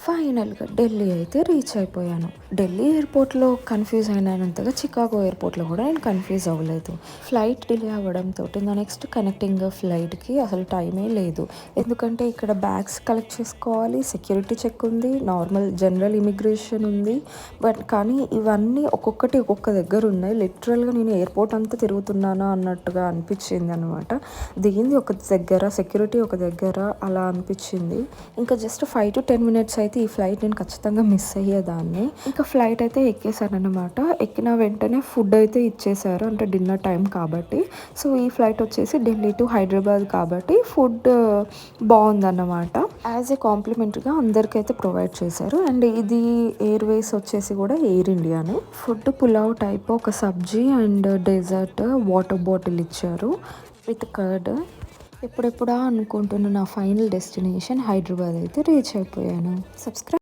ఫైనల్గా ఢిల్లీ అయితే రీచ్ అయిపోయాను. ఢిల్లీ ఎయిర్పోర్ట్లో కన్ఫ్యూజ్ అయినంతగా చికాగో ఎయిర్పోర్ట్లో కూడా నేను కన్ఫ్యూజ్ అవ్వలేదు. ఫ్లైట్ డిలే అవ్వడంతో నా నెక్స్ట్ కనెక్టింగ్ ఫ్లైట్కి అసలు టైమే లేదు. ఎందుకంటే ఇక్కడ బ్యాగ్స్ కలెక్ట్ చేసుకోవాలి, సెక్యూరిటీ చెక్ ఉంది, నార్మల్ జనరల్ ఇమిగ్రేషన్ ఉంది. కానీ ఇవన్నీ ఒక్కొక్కటి ఒక్కొక్క దగ్గర ఉన్నాయి. లిటరల్గా నేను ఎయిర్పోర్ట్ అంతా తిరుగుతున్నానా అన్నట్టుగా అనిపించింది అనమాట. దిగింది ఒక దగ్గర, సెక్యూరిటీ ఒక దగ్గర, అలా అనిపించింది. ఇంకా జస్ట్ 5 to 10 minutes అయితే ఈ ఫ్లైట్ నేను ఖచ్చితంగా మిస్ అయ్యేదాన్ని. ఇంకా ఫ్లైట్ అయితే ఎక్కేసాను అనమాట. ఎక్కిన వెంటనే ఫుడ్ అయితే ఇచ్చేసారు, అంటే డిన్నర్ టైం కాబట్టి. సో ఈ ఫ్లైట్ వచ్చేసి ఢిల్లీ టు హైదరాబాద్ కాబట్టి ఫుడ్ బాగుందన్నమాట. యాజ్ ఏ కాంప్లిమెంటరీగా అందరికైతే ప్రొవైడ్ చేశారు. అండ్ ఇది ఎయిర్వేస్ వచ్చేసి కూడా ఎయిర్ ఇండియానే. ఫుడ్ పులావ్ టైప్ ఒక సబ్జీ అండ్ డెజర్ట్ వాటర్ బాటిల్ ఇచ్చారు విత్ కర్డ్. ఎప్పుడెప్పుడా అనుకుంటున్న నా ఫైనల్ డెస్టినేషన్ హైదరాబాద్ అయితే రీచ్ అయిపోయాను. సబ్స్క్రైబ్.